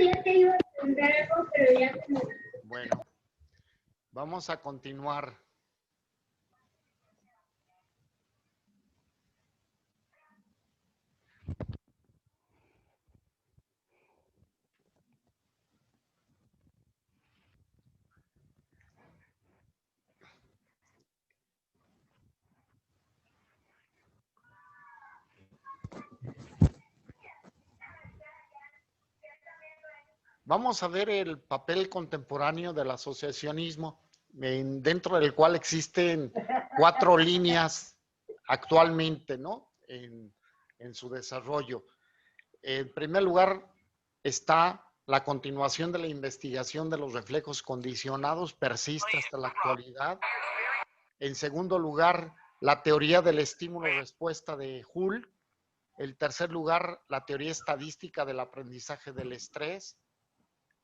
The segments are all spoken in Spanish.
ya te iba a preguntar algo, pero ya como... Bueno, vamos a continuar. Vamos a ver el papel contemporáneo del asociacionismo, dentro del cual existen 4 líneas actualmente, ¿no? En su desarrollo. En primer lugar está la continuación de la investigación de los reflejos condicionados, persiste hasta la actualidad. En segundo lugar, la teoría del estímulo-respuesta de Hull. En tercer lugar, la teoría estadística del aprendizaje del estrés.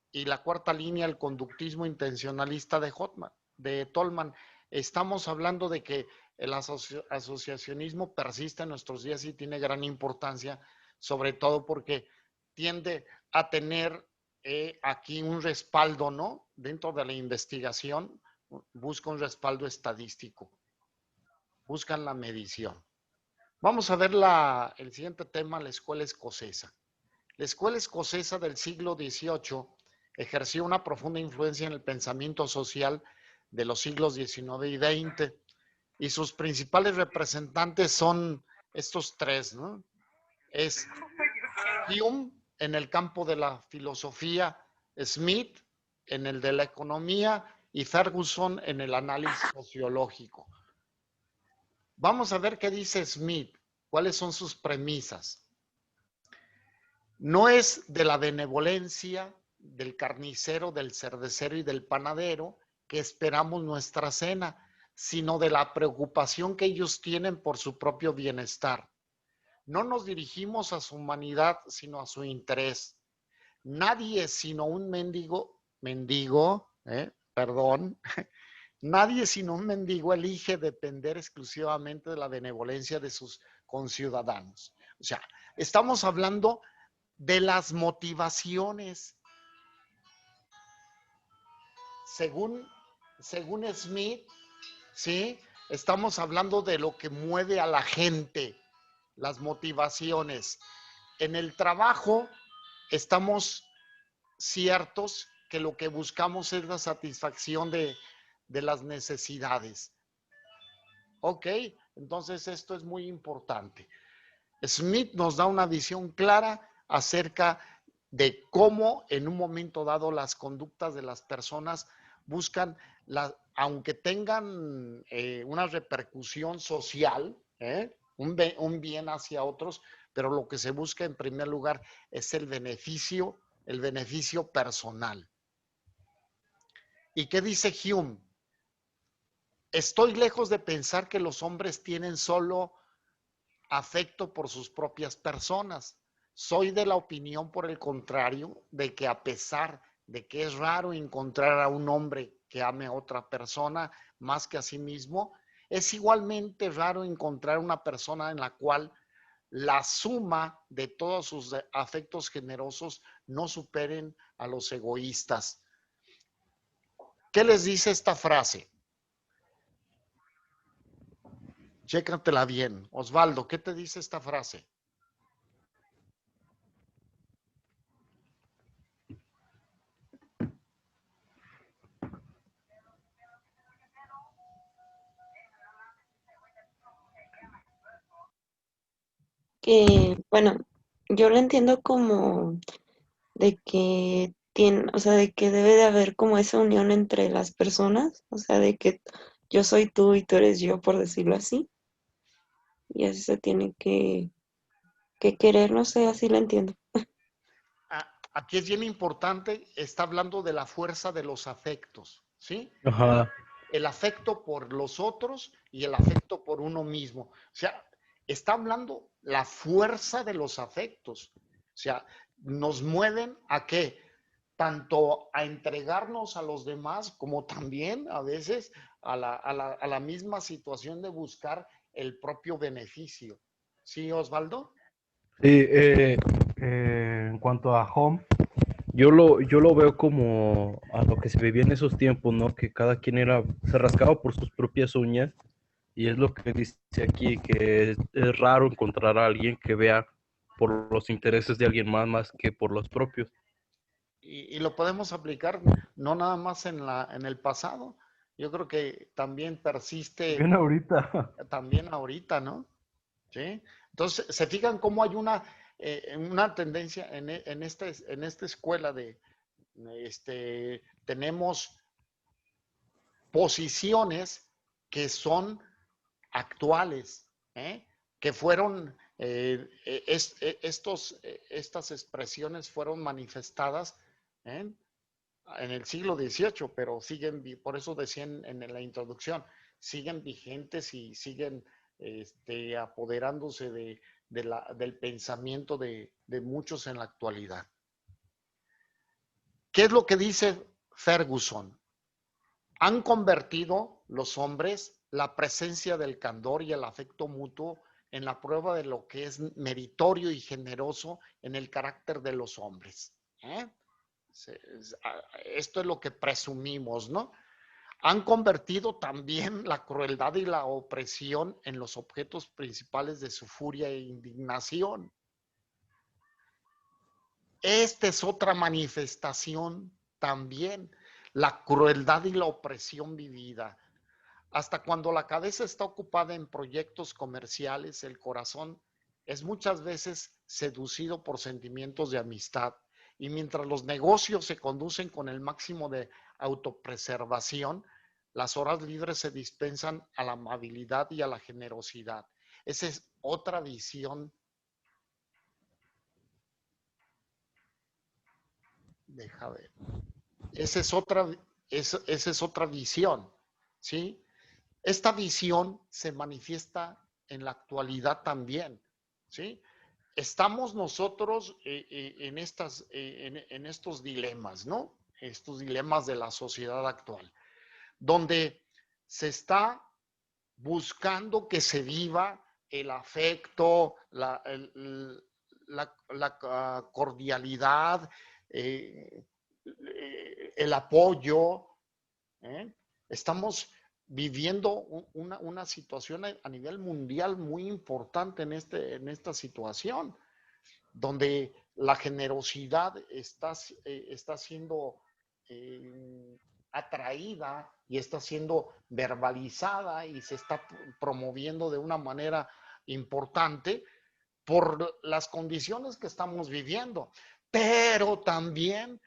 Y la cuarta línea, el conductismo intencionalista de Tolman. Estamos hablando de que el asociacionismo persiste en nuestros días y tiene gran importancia, sobre todo porque tiende a tener aquí un respaldo, ¿no? Dentro de la investigación, busca un respaldo estadístico, buscan la medición. Vamos a ver el siguiente tema, la escuela escocesa. La escuela escocesa del siglo XVIII ejerció una profunda influencia en el pensamiento social de los siglos XIX y XX, y sus principales representantes son estos 3, ¿no? Es Hume en el campo de la filosofía, Smith en el de la economía y Ferguson en el análisis sociológico. Vamos a ver qué dice Smith, cuáles son sus premisas. No es de la benevolencia del carnicero, del cervecero y del panadero que esperamos nuestra cena, sino de la preocupación que ellos tienen por su propio bienestar. No nos dirigimos a su humanidad, sino a su interés. Nadie sino un nadie sino un mendigo elige depender exclusivamente de la benevolencia de sus conciudadanos. O sea, estamos hablando de las motivaciones. Según Smith, ¿sí? Estamos hablando de lo que mueve a la gente, las motivaciones. En el trabajo estamos ciertos que lo que buscamos es la satisfacción de las necesidades. Ok, entonces esto es muy importante. Smith nos da una visión clara acerca de cómo en un momento dado las conductas de las personas buscan, aunque tengan una repercusión social, un bien hacia otros, pero lo que se busca en primer lugar es el beneficio personal. ¿Y qué dice Hume? Estoy lejos de pensar que los hombres tienen solo afecto por sus propias personas. Soy de la opinión, por el contrario, de que a pesar de que es raro encontrar a un hombre que ame a otra persona más que a sí mismo, es igualmente raro encontrar una persona en la cual la suma de todos sus afectos generosos no superen a los egoístas. ¿Qué les dice esta frase? Chécatela bien. Osvaldo, ¿qué te dice esta frase? Que, bueno, yo lo entiendo como de que tiene, o sea, de que debe de haber como esa unión entre las personas, o sea, de que yo soy tú y tú eres yo, por decirlo así, y así se tiene que querer, no sé, así lo entiendo. Aquí es bien importante, está hablando de la fuerza de los afectos, ¿sí? Ajá. El afecto por los otros y el afecto por uno mismo. O sea, está hablando la fuerza de los afectos. O sea, nos mueven a qué? Tanto a entregarnos a los demás como también a veces a la misma situación de buscar el propio beneficio. ¿Sí, Osvaldo? Sí, en cuanto a Home, Yo lo veo como a lo que se vivía en esos tiempos, ¿no? Que cada quien se rascaba por sus propias uñas, y es lo que dice aquí, que es raro encontrar a alguien que vea por los intereses de alguien más que por los propios. Y lo podemos aplicar no nada más en el pasado. Yo creo que también persiste Bien ahorita. también ahorita, ¿no? ¿Sí? Entonces, se fijan cómo hay una tendencia en esta escuela tenemos posiciones que son actuales, ¿eh? Que fueron, estas expresiones fueron manifestadas, ¿eh? En el siglo XVIII, pero siguen, por eso decían en la introducción, siguen vigentes y siguen apoderándose del pensamiento de muchos en la actualidad. ¿Qué es lo que dice Ferguson? Han convertido los hombres la presencia del candor y el afecto mutuo en la prueba de lo que es meritorio y generoso en el carácter de los hombres. Esto es lo que presumimos, ¿no? Han convertido también la crueldad y la opresión en los objetos principales de su furia e indignación. Esta es otra manifestación también, la crueldad y la opresión vivida. Hasta cuando la cabeza está ocupada en proyectos comerciales, el corazón es muchas veces seducido por sentimientos de amistad. Y mientras los negocios se conducen con el máximo de autopreservación, las horas libres se dispensan a la amabilidad y a la generosidad. Esa es otra visión. Deja ver. Esa es otra visión, ¿sí? Esta visión se manifiesta en la actualidad también, ¿sí? Estamos nosotros en estos dilemas, ¿no? Estos dilemas de la sociedad actual, donde se está buscando que se viva el afecto, la cordialidad, el apoyo, ¿eh? Estamos viviendo una situación a nivel mundial muy importante en esta situación, donde la generosidad está siendo atraída y está siendo verbalizada y se está promoviendo de una manera importante por las condiciones que estamos viviendo, pero también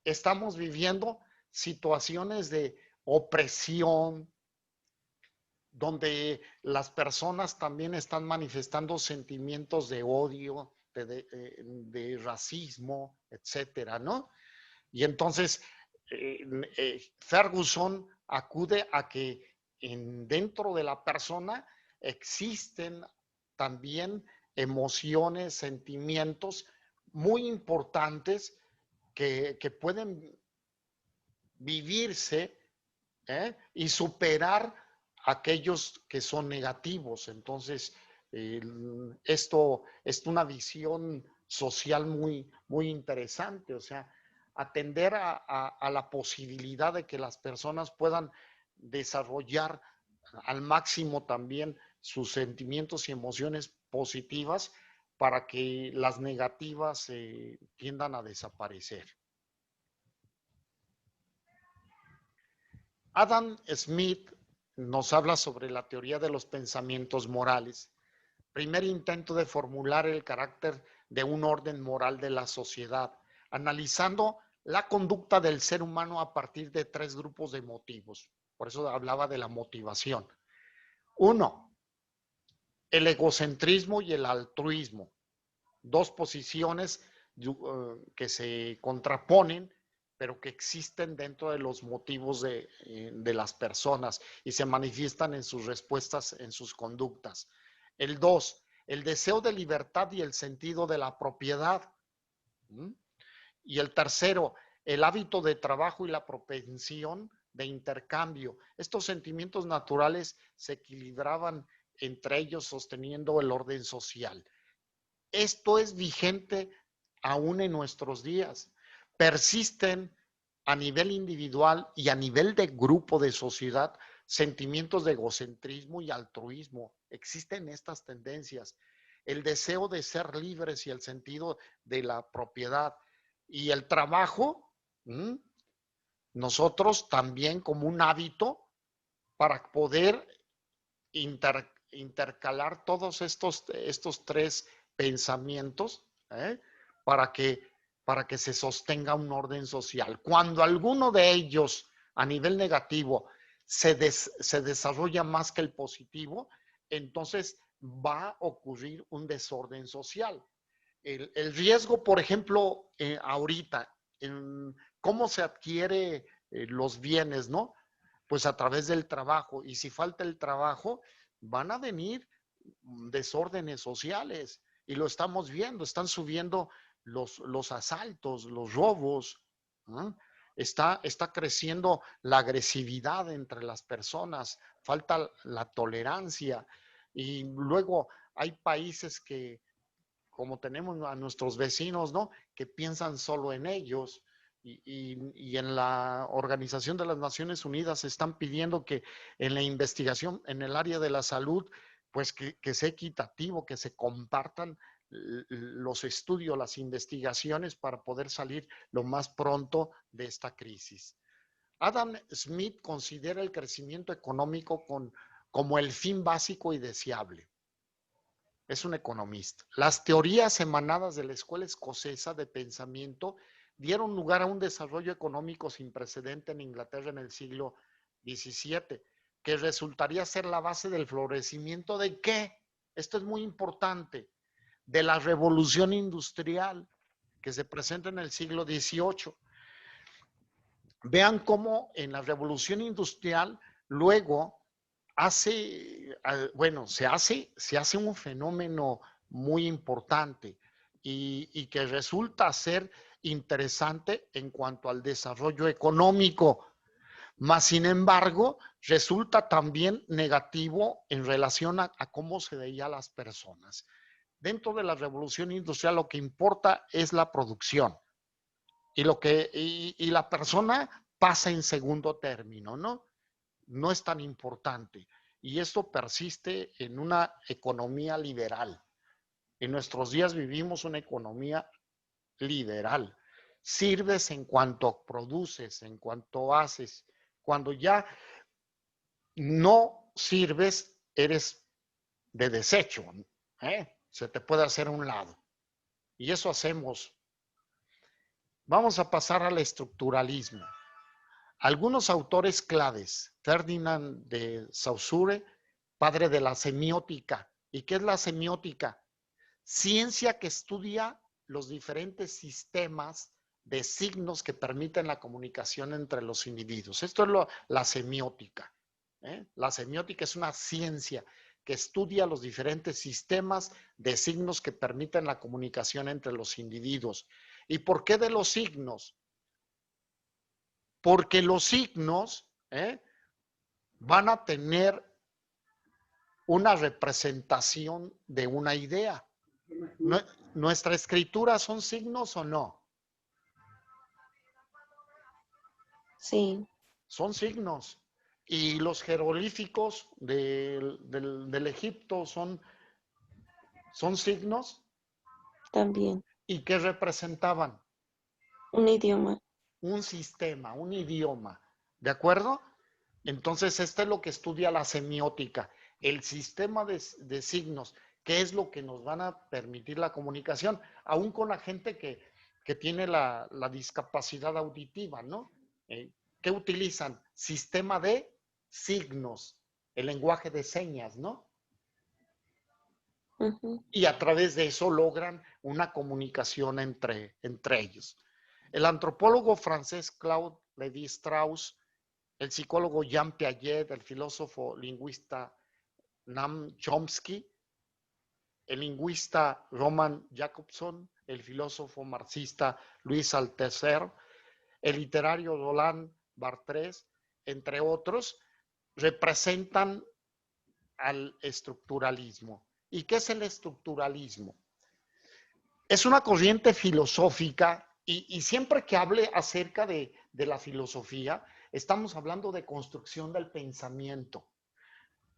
estamos viviendo situaciones de opresión, donde las personas también están manifestando sentimientos de odio, de racismo, etcétera, ¿no? Y entonces Ferguson acude a que dentro de la persona existen también emociones, sentimientos muy importantes que pueden vivirse, y superar aquellos que son negativos. Entonces, esto es una visión social muy interesante, o sea, atender a la posibilidad de que las personas puedan desarrollar al máximo también sus sentimientos y emociones positivas para que las negativas tiendan a desaparecer. Adam Smith nos habla sobre la teoría de los pensamientos morales, primer intento de formular el carácter de un orden moral de la sociedad, analizando la conducta del ser humano a partir de 3 grupos de motivos. Por eso hablaba de la motivación. 1, el egocentrismo y el altruismo, 2 posiciones que se contraponen, pero que existen dentro de los motivos de las personas y se manifiestan en sus respuestas, en sus conductas. El 2, el deseo de libertad y el sentido de la propiedad. Y el tercero, el hábito de trabajo y la propensión de intercambio. Estos sentimientos naturales se equilibraban entre ellos sosteniendo el orden social. Esto es vigente aún en nuestros días. persisten a nivel individual y a nivel de grupo de sociedad sentimientos de egocentrismo y altruismo. Existen estas tendencias. El deseo de ser libres y el sentido de la propiedad. Y el trabajo, nosotros también como un hábito para poder intercalar todos estos tres pensamientos, para que se sostenga un orden social. Cuando alguno de ellos a nivel negativo se desarrolla más que el positivo, entonces va a ocurrir un desorden social. El riesgo, por ejemplo, ahorita, en cómo se adquiere los bienes, ¿no? Pues a través del trabajo. Y si falta el trabajo, van a venir desórdenes sociales. Y lo estamos viendo, están subiendo los asaltos, los robos, ¿no? Está creciendo la agresividad entre las personas, falta la tolerancia. Y luego hay países que, como tenemos a nuestros vecinos, ¿no? Que piensan solo en ellos. Y en la Organización de las Naciones Unidas están pidiendo que en la investigación, en el área de la salud, pues que sea equitativo, que se compartan los estudios, las investigaciones para poder salir lo más pronto de esta crisis. Adam Smith considera el crecimiento económico como el fin básico y deseable. Es un economista. Las teorías emanadas de la escuela escocesa de pensamiento dieron lugar a un desarrollo económico sin precedente en Inglaterra en el siglo XVII, que resultaría ser la base del florecimiento ¿de qué? Esto es muy importante, de la revolución industrial que se presenta en el siglo XVIII. Vean cómo en la revolución industrial luego se hace un fenómeno muy importante y que resulta ser interesante en cuanto al desarrollo económico, mas sin embargo resulta también negativo en relación a cómo se veía a las personas. Dentro de la revolución industrial lo que importa es la producción y la persona pasa en segundo término, ¿no? No es tan importante. Y esto persiste en una economía liberal. En nuestros días vivimos una economía liberal. Sirves en cuanto produces, en cuanto haces. Cuando ya no sirves, eres de desecho, se te puede hacer a un lado. Y eso hacemos. Vamos a pasar al estructuralismo. Algunos autores claves, Ferdinand de Saussure, padre de la semiótica. ¿Y qué es la semiótica? Ciencia que estudia los diferentes sistemas de signos que permiten la comunicación entre los individuos. Esto es la semiótica. La semiótica es una ciencia que estudia los diferentes sistemas de signos que permiten la comunicación entre los individuos. ¿Y por qué de los signos? Porque los signos van a tener una representación de una idea. ¿Nuestra escritura son signos o no? Sí, Son signos. Y los jeroglíficos del Egipto son signos. también. ¿Y qué representaban? Un idioma. Un sistema, un idioma. ¿De acuerdo? Entonces, esto es lo que estudia la semiótica, el sistema de signos, que es lo que nos van a permitir la comunicación, aún con la gente que tiene la discapacidad auditiva, ¿no? ¿Qué utilizan? Sistema de signos, el lenguaje de señas, ¿no? Uh-huh. Y a través de eso logran una comunicación entre ellos. El antropólogo francés Claude Lévi-Strauss, el psicólogo Jean Piaget, el filósofo lingüista Noam Chomsky, el lingüista Roman Jakobson, el filósofo marxista Louis Althusser, el literario Roland Barthes, entre otros, representan al estructuralismo. ¿Y qué es el estructuralismo? Es una corriente filosófica Y siempre que hable acerca de la filosofía, estamos hablando de construcción del pensamiento.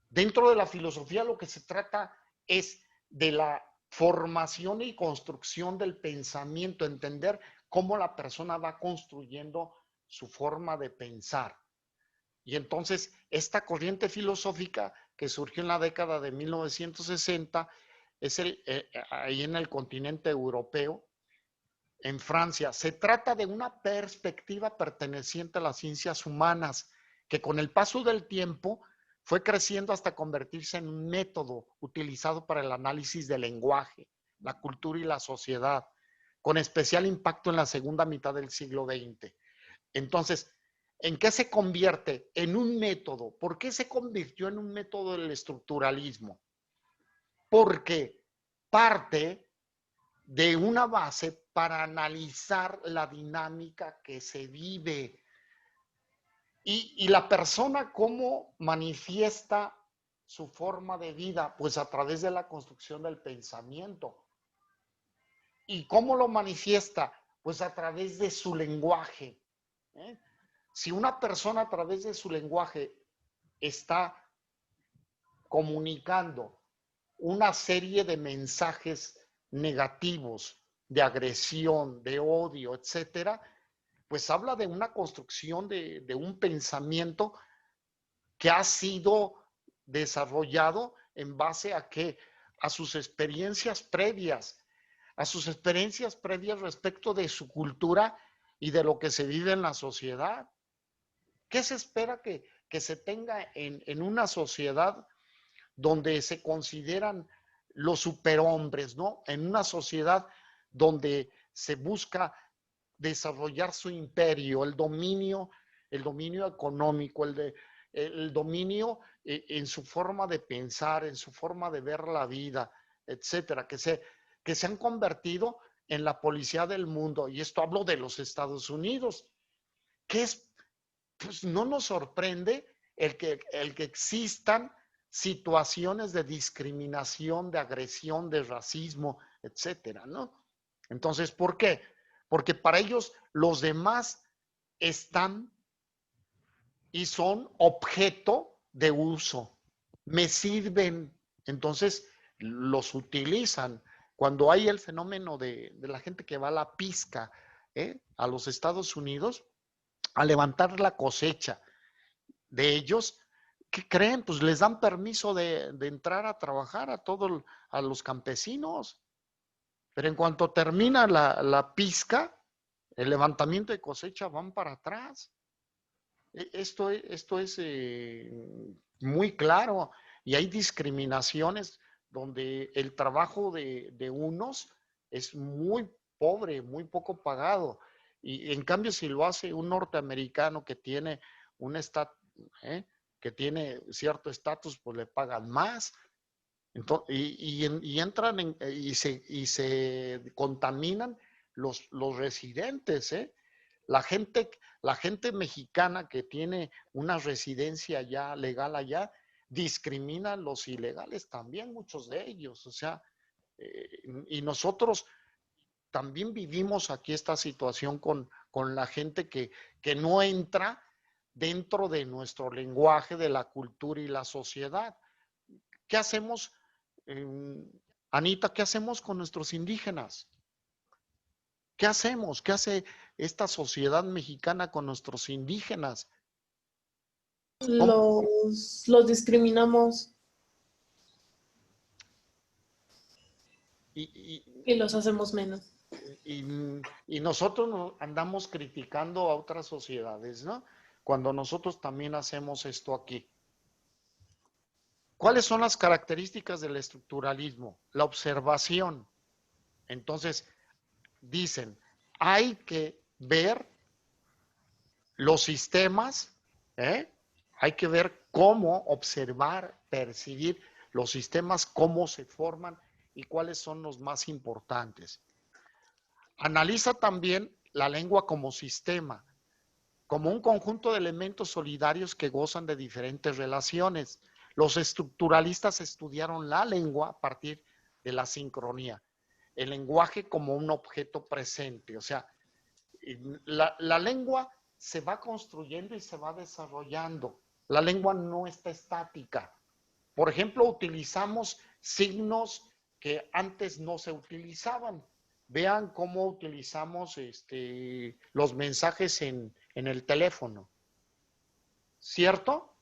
Dentro de la filosofía lo que se trata es de la formación y construcción del pensamiento, entender cómo la persona va construyendo su forma de pensar. Y entonces esta corriente filosófica que surgió en la década de 1960 es ahí en el continente europeo, en Francia. Se trata de una perspectiva perteneciente a las ciencias humanas que con el paso del tiempo fue creciendo hasta convertirse en un método utilizado para el análisis del lenguaje, la cultura y la sociedad, con especial impacto en la segunda mitad del siglo XX. Entonces, ¿en qué se convierte? En un método. ¿Por qué se convirtió en un método del estructuralismo? Porque parte de una base para analizar la dinámica que se vive y la persona cómo manifiesta su forma de vida, pues a través de la construcción del pensamiento. ¿Y cómo lo manifiesta? Pues a través de su lenguaje. Si una persona a través de su lenguaje está comunicando una serie de mensajes negativos, de agresión, de odio, etcétera, pues habla de una construcción de un pensamiento que ha sido desarrollado en base a qué? A sus experiencias previas, respecto de su cultura y de lo que se vive en la sociedad. ¿Qué se espera que se tenga en una sociedad donde se consideran los superhombres, ¿no? En una sociedad donde se busca desarrollar su imperio, el dominio económico, el dominio en su forma de pensar, en su forma de ver la vida, etcétera, que se han convertido en la policía del mundo. Y esto hablo de los Estados Unidos, que es, pues no nos sorprende el que existan situaciones de discriminación, de agresión, de racismo, etcétera, ¿no? Entonces, ¿por qué? Porque para ellos los demás están y son objeto de uso, me sirven, entonces los utilizan. Cuando hay el fenómeno de la gente que va a la pizca a los Estados Unidos a levantar la cosecha de ellos, ¿qué creen? Pues les dan permiso de entrar a trabajar a los campesinos. Pero en cuanto termina la pizca, el levantamiento de cosecha van para atrás. Esto es muy claro y hay discriminaciones donde el trabajo de unos es muy pobre, muy poco pagado. Y en cambio, si lo hace un norteamericano que tiene un que tiene cierto estatus, pues le pagan más. Entonces, y entran y se contaminan los residentes, La gente mexicana que tiene una residencia ya legal allá, discrimina a los ilegales también, muchos de ellos. O sea, y nosotros también vivimos aquí esta situación con la gente que no entra dentro de nuestro lenguaje, de la cultura y la sociedad. ¿Qué hacemos, Anita, qué hacemos con nuestros indígenas? ¿Qué hacemos? ¿Qué hace esta sociedad mexicana con nuestros indígenas? Los discriminamos y los hacemos menos. Y nosotros andamos criticando a otras sociedades, ¿no? Cuando nosotros también hacemos esto aquí. ¿Cuáles son las características del estructuralismo? La observación. Entonces, dicen, hay que ver los sistemas, hay que ver cómo observar, percibir los sistemas, cómo se forman y cuáles son los más importantes. Analiza también la lengua como sistema, como un conjunto de elementos solidarios que gozan de diferentes relaciones. Los estructuralistas estudiaron la lengua a partir de la sincronía, el lenguaje como un objeto presente, o sea, La lengua se va construyendo y se va desarrollando. La lengua no está estática. Por ejemplo, utilizamos signos que antes no se utilizaban. Vean cómo utilizamos los mensajes en el teléfono. ¿Cierto?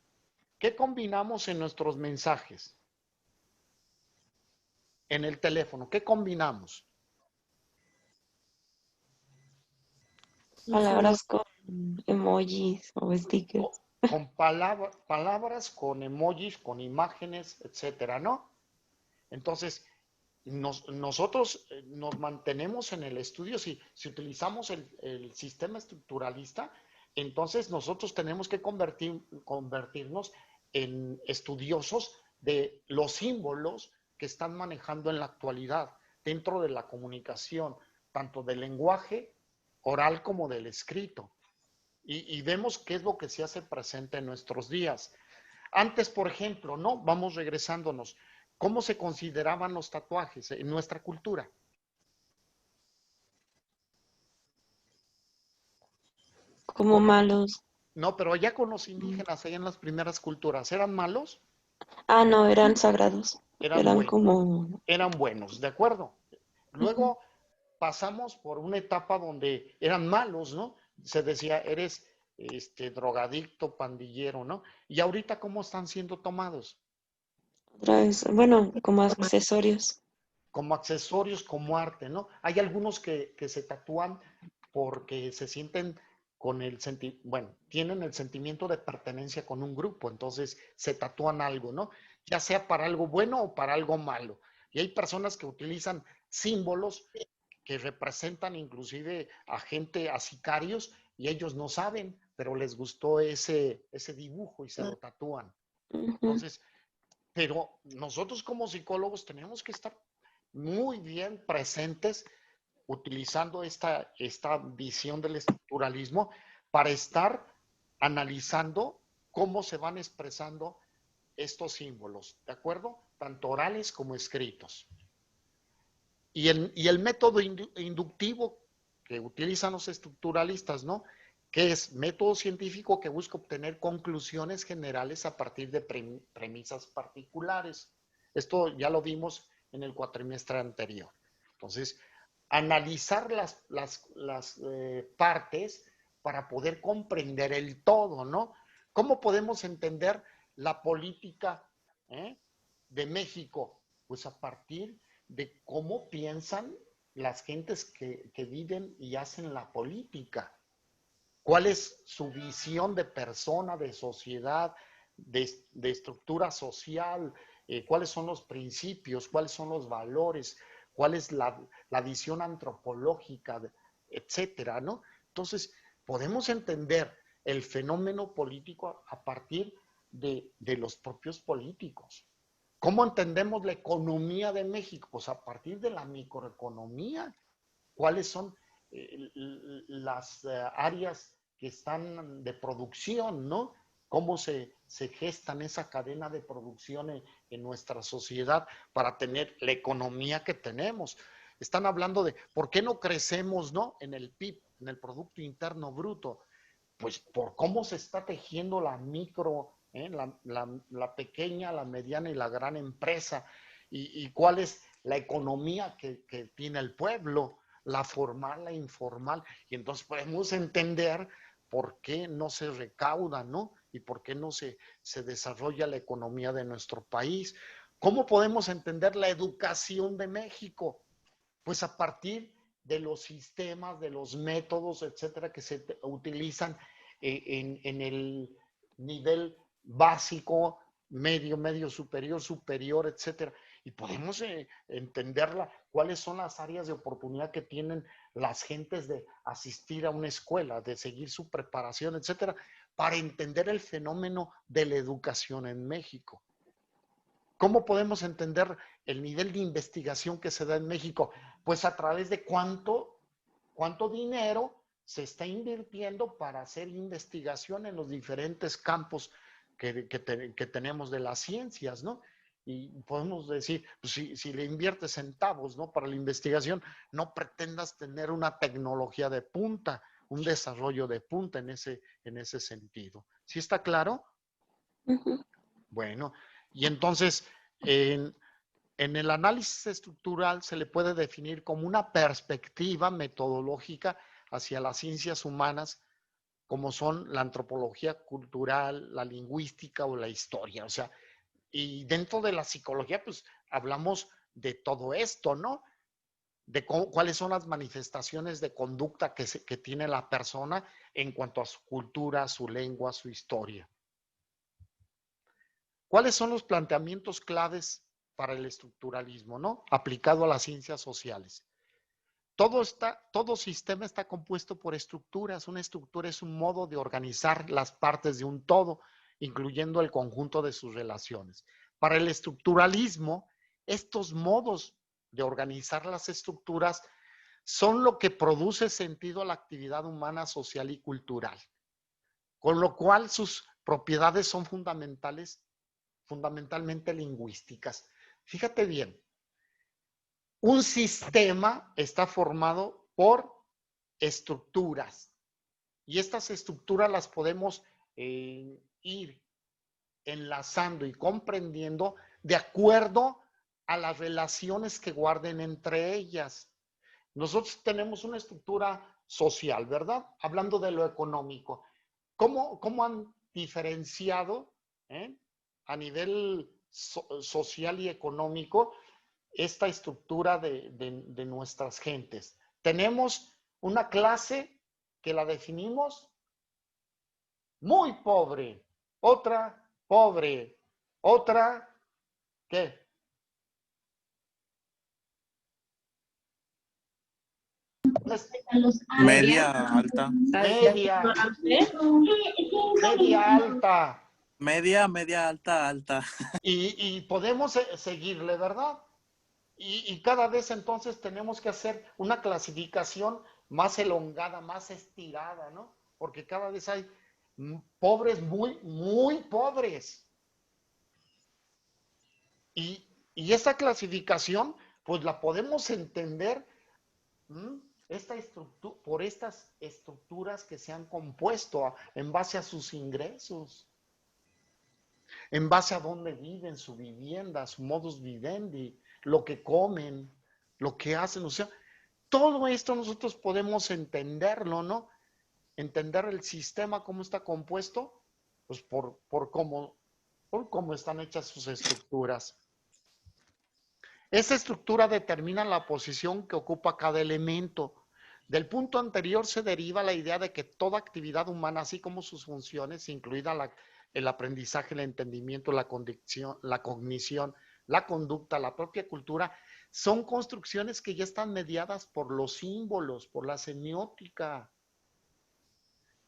¿Qué combinamos en nuestros mensajes? En el teléfono, ¿qué combinamos? Palabras con emojis o stickers. Con palabras, con emojis, con imágenes, etcétera, ¿no? Entonces, nosotros nos mantenemos en el estudio, si utilizamos el sistema estructuralista, entonces nosotros tenemos que convertirnos en estudiosos de los símbolos que están manejando en la actualidad dentro de la comunicación, tanto del lenguaje oral como del escrito. Y vemos qué es lo que se hace presente en nuestros días. Antes, por ejemplo, ¿no? Vamos regresándonos. ¿Cómo se consideraban los tatuajes en nuestra cultura? Como malos. No, pero ya con los indígenas, allá en las primeras culturas, ¿eran malos? Ah, no, eran sagrados. Eran Eran buenos. como... Eran buenos, ¿de acuerdo? Luego pasamos por una etapa donde eran malos, ¿no? Se decía, eres drogadicto, pandillero, ¿no? Y ahorita, ¿cómo están siendo tomados? Otra vez, bueno, como accesorios. Como accesorios, como arte, ¿no? Hay algunos que se tatúan porque se sienten con bueno, tienen el sentimiento de pertenencia con un grupo, entonces se tatúan algo, ¿no? Ya sea para algo bueno o para algo malo. Y hay personas que utilizan símbolos que representan inclusive a gente, a sicarios, y ellos no saben, pero les gustó ese dibujo y se lo tatúan. Entonces, pero nosotros como psicólogos tenemos que estar muy bien presentes utilizando esta visión del estructuralismo para estar analizando cómo se van expresando estos símbolos, ¿de acuerdo? Tanto orales como escritos. Y el método inductivo que utilizan los estructuralistas, ¿no? Que es método científico que busca obtener conclusiones generales a partir de premisas particulares. Esto ya lo vimos en el cuatrimestre anterior. Entonces, analizar las partes para poder comprender el todo, ¿no? ¿Cómo podemos entender la política de México? Pues a partir de cómo piensan las gentes que viven y hacen la política. ¿Cuál es su visión de persona, de sociedad, de estructura social? ¿Cuáles son los principios? ¿Cuáles son los valores? ¿Cuál es la visión antropológica, etcétera, ¿no? Entonces, podemos entender el fenómeno político a partir de los propios políticos. ¿Cómo entendemos la economía de México? Pues a partir de la microeconomía. ¿Cuáles son las áreas que están de producción, ¿no? ¿Cómo se gestan esa cadena de producción en nuestra sociedad para tener la economía que tenemos? Están hablando de por qué no crecemos, ¿no? En el PIB, en el Producto Interno Bruto. Pues por cómo se está tejiendo la micro, la pequeña, la mediana y la gran empresa, y cuál es la economía que tiene el pueblo, la formal, la informal, y entonces podemos entender por qué no se recauda, ¿no? Y por qué no se desarrolla la economía de nuestro país. ¿Cómo podemos entender la educación de México? Pues a partir de los sistemas, de los métodos, etcétera, que se utilizan en el nivel básico, medio superior, etcétera. Y podemos entenderla, cuáles son las áreas de oportunidad que tienen las gentes de asistir a una escuela, de seguir su preparación, etcétera, para entender el fenómeno de la educación en México. ¿Cómo podemos entender el nivel de investigación que se da en México? Pues a través de cuánto dinero se está invirtiendo para hacer investigación en los diferentes campos que tenemos de las ciencias, ¿no? Y podemos decir, pues si le inviertes centavos, ¿no? Para la investigación, no pretendas tener una tecnología de punta, un desarrollo de punta en ese sentido. ¿Sí está claro? Ujú. Bueno, y entonces en el análisis estructural se le puede definir como una perspectiva metodológica hacia las ciencias humanas, como son la antropología cultural, la lingüística o la historia. O sea, y dentro de la psicología, pues hablamos de todo esto, ¿no? De cuáles son las manifestaciones de conducta que tiene la persona en cuanto a su cultura, su lengua, su historia. ¿Cuáles son los planteamientos claves para el estructuralismo, ¿no? Aplicado a las ciencias sociales? Todo sistema está compuesto por estructuras. Una estructura es un modo de organizar las partes de un todo, incluyendo el conjunto de sus relaciones. Para el estructuralismo, estos modos de organizar las estructuras son lo que produce sentido a la actividad humana, social y cultural, con lo cual sus propiedades son fundamentalmente lingüísticas. Fíjate bien, un sistema está formado por estructuras y estas estructuras las podemos ir enlazando y comprendiendo de acuerdo a las relaciones que guarden entre ellas. Nosotros tenemos una estructura social, ¿verdad? Hablando de lo económico. ¿Cómo han diferenciado a nivel social y económico esta estructura de nuestras gentes? Tenemos una clase que la definimos muy pobre, otra pobre, otra, ¿qué? Media alta. Media, media alta. Media alta, alta. Y podemos seguirle, ¿verdad? Y cada vez entonces tenemos que hacer una clasificación más elongada, más estirada, ¿no? Porque cada vez hay pobres muy pobres. Y esta clasificación, pues la podemos entender por estas estructuras que se han compuesto en base a sus ingresos, en base a dónde viven, su vivienda, su modus vivendi, lo que comen, lo que hacen. O sea, todo esto nosotros podemos entenderlo, ¿no? Entender el sistema, cómo está compuesto, pues por cómo están hechas sus estructuras. Esa estructura determina la posición que ocupa cada elemento. Del punto anterior se deriva la idea de que toda actividad humana, así como sus funciones, incluida el aprendizaje, el entendimiento, la cognición, la conducta, la propia cultura, son construcciones que ya están mediadas por los símbolos, por la semiótica.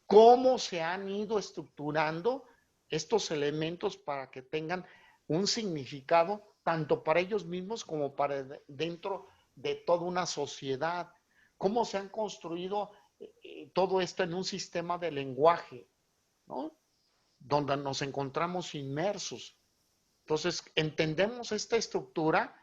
¿Cómo se han ido estructurando estos elementos para que tengan un significado tanto para ellos mismos como para dentro de toda una sociedad? ¿Cómo se han construido todo esto en un sistema de lenguaje, ¿no? Donde nos encontramos inmersos? Entonces, entendemos esta estructura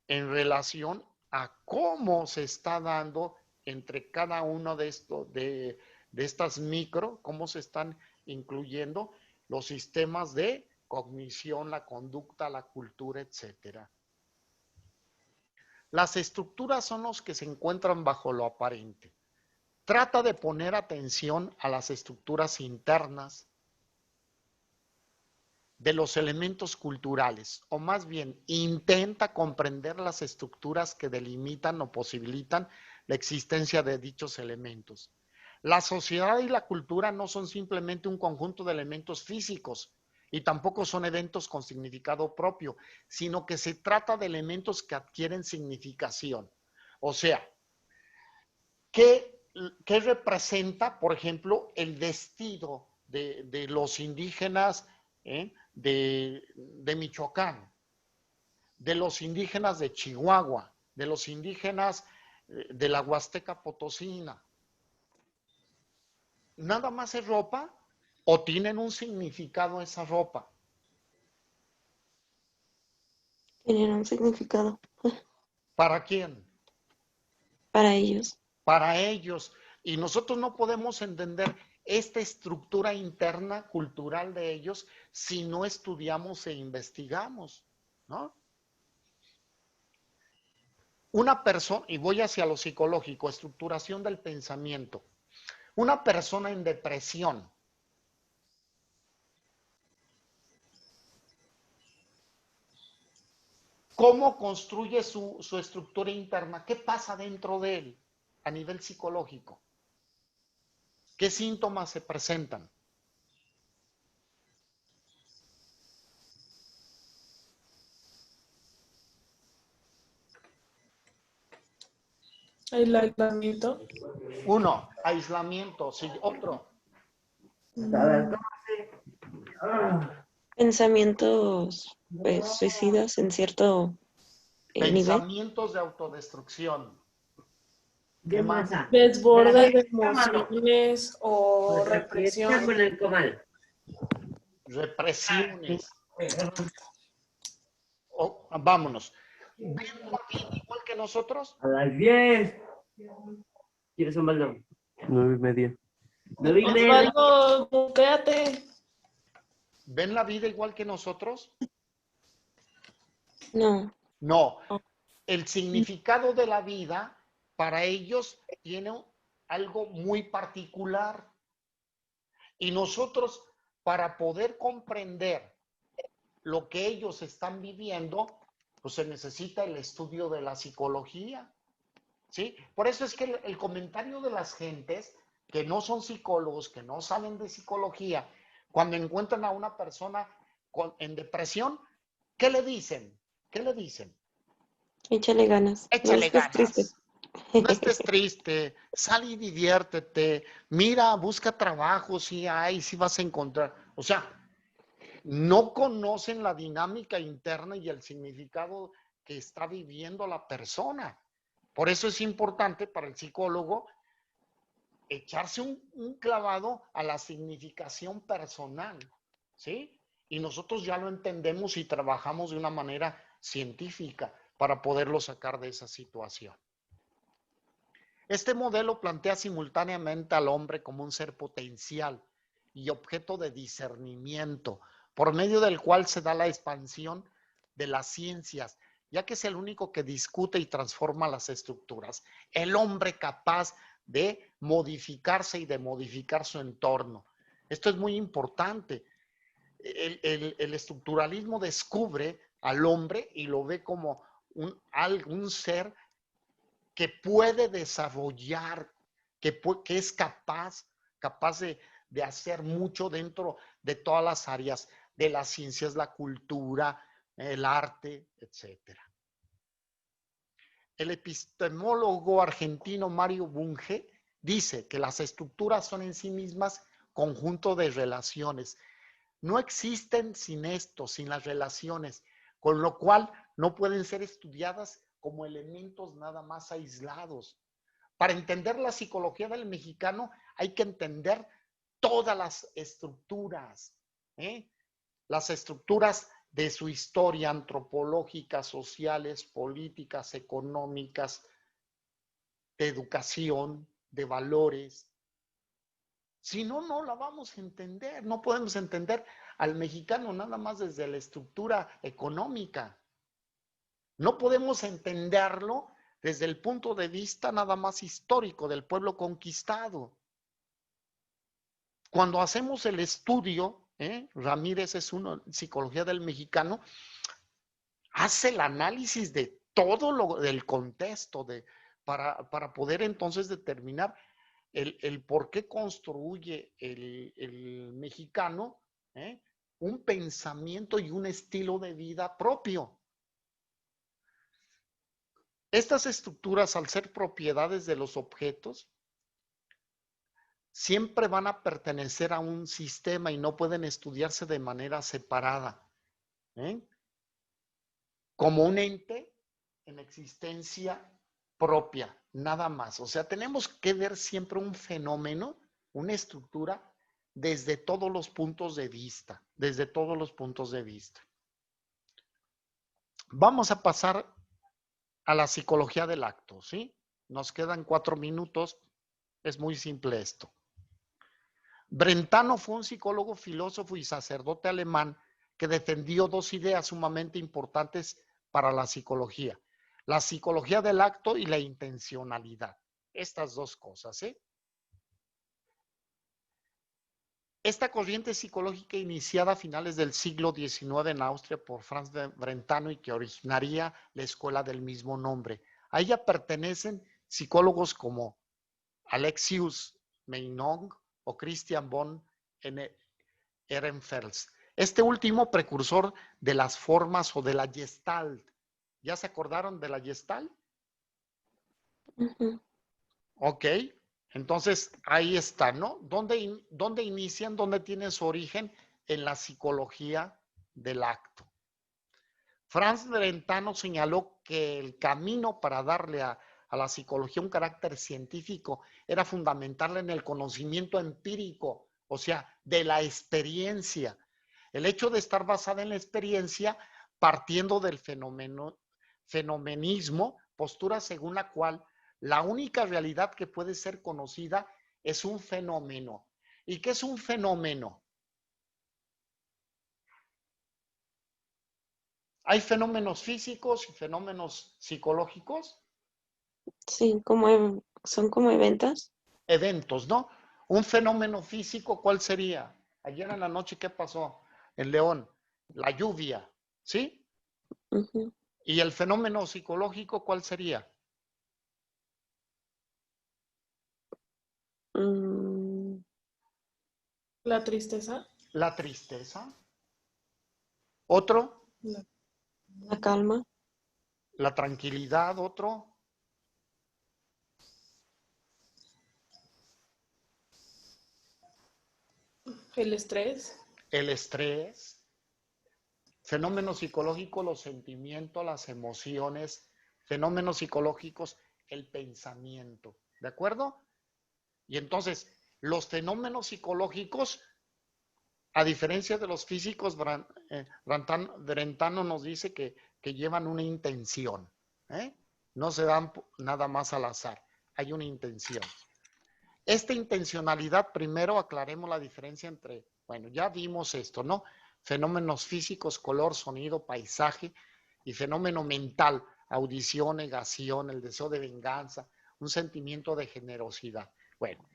en relación a cómo se está dando entre cada uno de estas micro, cómo se están incluyendo los sistemas de cognición, la conducta, la cultura, etcétera. Las estructuras son los que se encuentran bajo lo aparente. Trata de poner atención a las estructuras internas de los elementos culturales, o más bien, intenta comprender las estructuras que delimitan o posibilitan la existencia de dichos elementos. La sociedad y la cultura no son simplemente un conjunto de elementos físicos y tampoco son eventos con significado propio, sino que se trata de elementos que adquieren significación. O sea, ¿qué representa, por ejemplo, el vestido de los indígenas de Michoacán, de los indígenas de Chihuahua, de los indígenas de la Huasteca Potosina? ¿Nada más es ropa o tienen un significado esa ropa? Tienen un significado ¿Para quién? para ellos. Para ellos. Y nosotros no podemos entender esta estructura interna cultural de ellos si no estudiamos e investigamos, ¿no? Una persona, y voy hacia lo psicológico, estructuración del pensamiento. Una persona en depresión, ¿cómo construye su estructura interna? ¿Qué pasa dentro de él a nivel psicológico? ¿Qué síntomas se presentan? El aislamiento. Uno, aislamiento. Sí, otro, Pensamientos suicidas en cierto nivel. pensamientos de autodestrucción. ¿Qué más? Desborde de emociones o represión. Con el comal. Represiones. Vámonos. ¿Ven la vida igual que nosotros? A las 10. ¿Quieres un balón? 9:30. 9:30. Osvaldo, muteate. ¿Ven la vida igual que nosotros? No. No. El significado de la vida para ellos tiene algo muy particular. Y nosotros, para poder comprender lo que ellos están viviendo, pues se necesita el estudio de la psicología, ¿sí? Por eso es que el comentario de las gentes que no son psicólogos, que no saben de psicología, cuando encuentran a una persona en depresión, ¿qué le dicen? ¿Qué le dicen? Échale ganas. No Échale estés triste. ganas. No estés triste, sal y diviértete, mira, busca trabajo, si hay, si vas a encontrar. O sea, no conocen la dinámica interna y el significado que está viviendo la persona. Por eso es importante para el psicólogo echarse un clavado a la significación personal, ¿sí? Y nosotros ya lo entendemos y trabajamos de una manera científica para poderlo sacar de esa situación. Este modelo plantea simultáneamente al hombre como un ser potencial y objeto de discernimiento, por medio del cual se da la expansión de las ciencias, ya que es el único que discute y transforma las estructuras. El hombre capaz de modificarse y de modificar su entorno. Esto es muy importante. El estructuralismo descubre al hombre y lo ve como un ser que puede desarrollar, que es capaz de hacer mucho dentro de todas las áreas de las ciencias, la cultura, el arte, etc. El epistemólogo argentino Mario Bunge dice que las estructuras son en sí mismas conjunto de relaciones. No existen sin esto, sin las relaciones, con lo cual no pueden ser estudiadas como elementos nada más aislados. Para entender la psicología del mexicano hay que entender todas las estructuras, las estructuras de su historia antropológica, sociales, políticas, económicas, de educación, de valores. Si no, no la vamos a entender. No podemos entender al mexicano nada más desde la estructura económica. No podemos entenderlo desde el punto de vista nada más histórico del pueblo conquistado. Cuando hacemos el estudio, Ramírez es uno, Psicología del Mexicano, hace el análisis de todo del contexto para poder entonces determinar el por qué construye el mexicano un pensamiento y un estilo de vida propio. Estas estructuras, al ser propiedades de los objetos, siempre van a pertenecer a un sistema y no pueden estudiarse de manera separada, como un ente en existencia propia, nada más. O sea, tenemos que ver siempre un fenómeno, una estructura, desde todos los puntos de vista, desde todos los puntos de vista. Vamos a pasar a la psicología del acto, ¿sí? Nos quedan 4 minutos Es muy simple esto. Brentano fue un psicólogo, filósofo y sacerdote alemán que defendió dos ideas sumamente importantes para la psicología del acto y la intencionalidad. Estas dos cosas, ¿eh? Esta corriente psicológica iniciada a finales del siglo XIX en Austria por Franz Brentano y que originaría la escuela del mismo nombre. A ella pertenecen psicólogos como Alexius Meinong o Christian von Ehrenfels. Este último precursor de las formas o de la Gestalt. ¿Ya se acordaron de la Gestalt? Ujú. Ok, entonces ahí está, ¿no? ¿Dónde inician? ¿Dónde tienen su origen? En la psicología del acto. Franz Brentano señaló que el camino para darle a la psicología un carácter científico era fundamental en el conocimiento empírico, o sea, de la experiencia. El hecho de estar basada en la experiencia partiendo del fenomenismo, postura según la cual la única realidad que puede ser conocida es un fenómeno. ¿Y qué es un fenómeno? ¿Hay fenómenos físicos y fenómenos psicológicos? Sí, son como eventos. Eventos, ¿no? Un fenómeno físico, ¿cuál sería? Ayer en la noche, ¿qué pasó en León? La lluvia, ¿sí? Ujú. ¿Y el fenómeno psicológico, cuál sería? Mm, La tristeza. La tristeza. Otro, La, la calma. la tranquilidad. Otro, el estrés. el estrés. Fenómenos psicológicos, los sentimientos, las emociones. Fenómenos psicológicos, el pensamiento. ¿De acuerdo? Y entonces, los fenómenos psicológicos, a diferencia de los físicos, Brentano nos dice que llevan una intención. ¿Eh? No se dan nada más al azar. Hay una intención. Esta intencionalidad, primero aclaremos la diferencia entre, bueno, ya vimos esto, ¿no? Fenómenos físicos, color, sonido, paisaje, y fenómeno mental, audición, negación, el deseo de venganza, un sentimiento de generosidad. Bueno,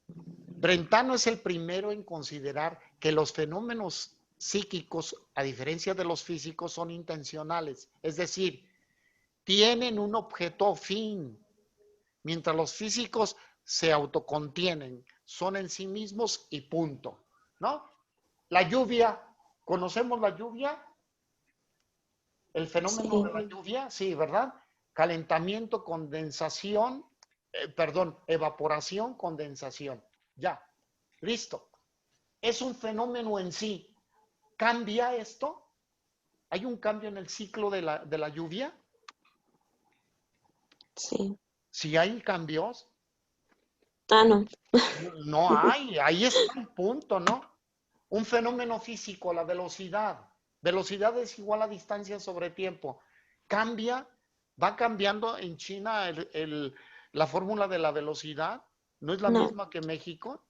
Brentano es el primero en considerar que los fenómenos psíquicos, a diferencia de los físicos, son intencionales, es decir, tienen un objeto fin, mientras los físicos se autocontienen, son en sí mismos y punto, ¿no? La lluvia, ¿conocemos la lluvia? El fenómeno de la Sí, lluvia, sí, ¿verdad? Calentamiento, condensación, evaporación, condensación. Ya, listo. Es un fenómeno en sí. ¿Cambia esto? ¿Hay un cambio en el ciclo de la lluvia? sí. Si hay cambios, Ah, no. no hay. Ahí está el punto, ¿no? Un fenómeno físico, la velocidad. Velocidad es igual a distancia sobre tiempo. Cambia, va cambiando en China la fórmula de la velocidad. ¿No es la No, misma que México?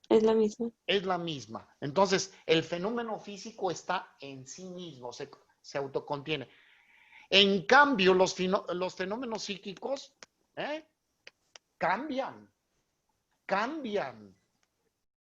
es la misma. Es la misma. Entonces, el fenómeno físico está en sí mismo, se autocontiene. En cambio, los fenómenos psíquicos cambian, cambian.